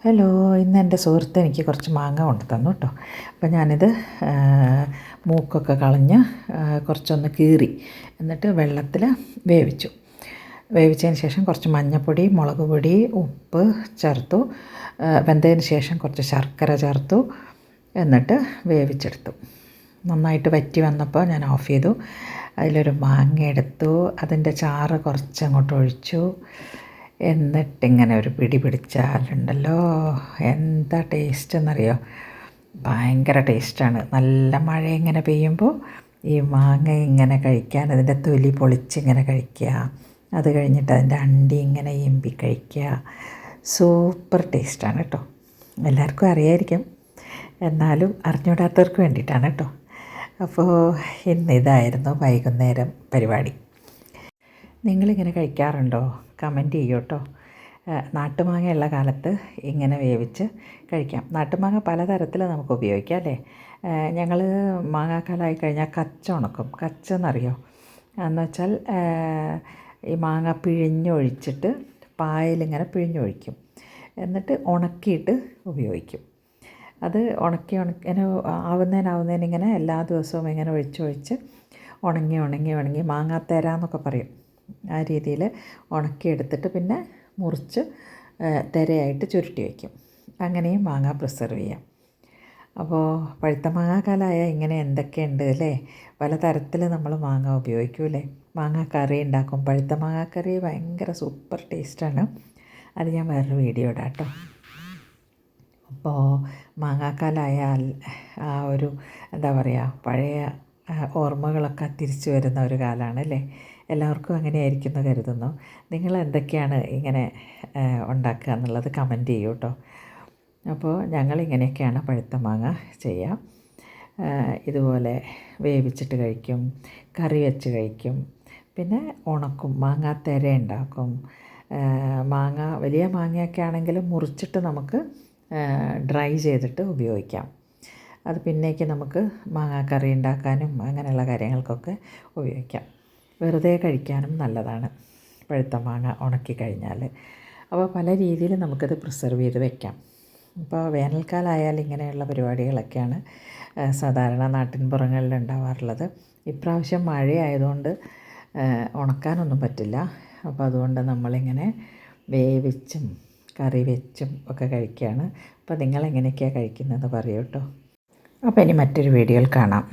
Hello, ഇന്ന് എൻ്റെ സുഹൃത്ത് എനിക്ക് കുറച്ച് മാങ്ങ കൊണ്ട് തന്നു കേട്ടോ. അപ്പോൾ ഞാനിത് മൂക്കൊക്കെ കളഞ്ഞ് കുറച്ചൊന്ന് കീറി എന്നിട്ട് വെള്ളത്തിൽ വേവിച്ചു. വേവിച്ചതിന് ശേഷം കുറച്ച് മഞ്ഞൾപ്പൊടി, മുളക് പൊടി, ഉപ്പ് ചേർത്തു. വെന്തതിന് ശേഷം കുറച്ച് ശർക്കര ചേർത്തു. എന്നിട്ട് വേവിച്ചെടുത്തു. നന്നായിട്ട് വറ്റി വന്നപ്പോൾ ഞാൻ ഓഫ് ചെയ്തു. അതിലൊരു മാങ്ങ എടുത്തു, അതിൻ്റെ ചാറ് കുറച്ചങ്ങോട്ട് ഒഴിച്ചു. എന്നിട്ടിങ്ങനെ ഒരു പിടി പിടിച്ചാലുണ്ടല്ലോ, എന്താ ടേസ്റ്റ് എന്നറിയോ? ഭയങ്കര ടേസ്റ്റാണ്. നല്ല മഴ ഇങ്ങനെ പെയ്യുമ്പോൾ ഈ മാങ്ങ ഇങ്ങനെ കഴിക്കാൻ, അതിൻ്റെ തൊലി പൊളിച്ചിങ്ങനെ കഴിക്കുക, അത് കഴിഞ്ഞിട്ട് അതിൻ്റെ അണ്ടി ഇങ്ങനെ ഇമ്പി കഴിക്കുക. സൂപ്പർ ടേസ്റ്റാണ് കേട്ടോ. എല്ലാവർക്കും അറിയായിരിക്കും, എന്നാലും അറിഞ്ഞൂടാത്തവർക്ക് വേണ്ടിയിട്ടാണ് കേട്ടോ. അപ്പോൾ ഇന്നിതായിരുന്നു വൈകുന്നേരം പരിപാടി. നിങ്ങളിങ്ങനെ കഴിക്കാറുണ്ടോ? കമൻറ്റ് ചെയ്യൂ കേട്ടോ. നാട്ടുമാങ്ങയുള്ള കാലത്ത് ഇങ്ങനെ വേവിച്ച് കഴിക്കാം. നാട്ടുമാങ്ങ പലതരത്തിൽ നമുക്ക് ഉപയോഗിക്കാം അല്ലേ. ഞങ്ങൾ മാങ്ങാക്കാലമായി കഴിഞ്ഞാൽ കച്ച ഉണക്കും. കച്ച എന്നറിയോ? എന്ന് വെച്ചാൽ ഈ മാങ്ങ പിഴിഞ്ഞൊഴിച്ചിട്ട് പായലിങ്ങനെ പിഴിഞ്ഞൊഴിക്കും, എന്നിട്ട് ഉണക്കിയിട്ട് ഉപയോഗിക്കും. അത് ഇങ്ങനെ ആവുന്നതിനിങ്ങനെ എല്ലാ ദിവസവും ഇങ്ങനെ ഒഴിച്ച് ഉണങ്ങി മാങ്ങാത്തേര എന്നൊക്കെ പറയും. ആ രീതിയിൽ ഉണക്കിയെടുത്തിട്ട് പിന്നെ മുറിച്ച് തിരയായിട്ട് ചുരുട്ടി വയ്ക്കും. അങ്ങനെയും മാങ്ങ പ്രിസർവ് ചെയ്യാം. അപ്പോൾ പഴുത്ത മാങ്ങാക്കാലമായാൽ ഇങ്ങനെ എന്തൊക്കെയുണ്ട് അല്ലേ. പലതരത്തിൽ നമ്മൾ മാങ്ങ ഉപയോഗിക്കും അല്ലേ. മാങ്ങ കറി ഉണ്ടാക്കും. പഴുത്ത മാങ്ങാക്കറി ഭയങ്കര സൂപ്പർ ടേസ്റ്റാണ്. അത് ഞാൻ വേറൊരു വീഡിയോ ഇടാം കേട്ടോ. അപ്പോൾ മാങ്ങാക്കാലമായാൽ ആ ഒരു എന്താ പറയുക, പഴയ ഓർമ്മകളൊക്കെ തിരിച്ചു വരുന്ന ഒരു കാലമാണ് അല്ലേ. എല്ലാവർക്കും അങ്ങനെയായിരിക്കും എന്ന് കരുതുന്നു. നിങ്ങൾ എന്തൊക്കെയാണ് ഇങ്ങനെ ഉണ്ടാക്കുക എന്നുള്ളത് കമൻറ്റ് ചെയ്യൂ കേട്ടോ. അപ്പോൾ ഞങ്ങളിങ്ങനെയൊക്കെയാണ് പഴുത്ത മാങ്ങ ചെയ്യുക. ഇതുപോലെ വേവിച്ചിട്ട് കഴിക്കും, കറി വെച്ച് കഴിക്കും, പിന്നെ ഉണക്കും, മാങ്ങാത്തേര ഉണ്ടാക്കും. മാങ്ങ വലിയ മാങ്ങയൊക്കെ ആണെങ്കിൽ മുറിച്ചിട്ട് നമുക്ക് ഡ്രൈ ചെയ്തിട്ട് ഉപയോഗിക്കാം. അത് പിന്നേക്ക് നമുക്ക് മാങ്ങാക്കറി ഉണ്ടാക്കാനും അങ്ങനെയുള്ള കാര്യങ്ങൾക്കൊക്കെ ഉപയോഗിക്കാം. വെറുതെ കഴിക്കാനും നല്ലതാണ് പഴുത്ത മാങ്ങ ഉണക്കി കഴിഞ്ഞാൽ. അപ്പോൾ പല രീതിയിൽ നമുക്കത് പ്രിസർവ് ചെയ്ത് വെക്കാം. ഇപ്പോൾ വേനൽക്കാലമായാൽ ഇങ്ങനെയുള്ള പരിപാടികളൊക്കെയാണ് സാധാരണ നാട്ടിൻപുറങ്ങളിൽ ഉണ്ടാവാറുള്ളത്. ഇപ്രാവശ്യം മഴയായതുകൊണ്ട് ഉണക്കാനൊന്നും പറ്റില്ല. അപ്പോൾ അതുകൊണ്ട് നമ്മളിങ്ങനെ വേവിച്ചും കറി വെച്ചും ഒക്കെ കഴിക്കുകയാണ്. അപ്പോൾ നിങ്ങളെങ്ങനെയൊക്കെയാണ് കഴിക്കുന്നതെന്ന് പറയൂ കേട്ടോ. അപ്പോൾ ഇനി മറ്റൊരു വീഡിയോയിൽ കാണാം.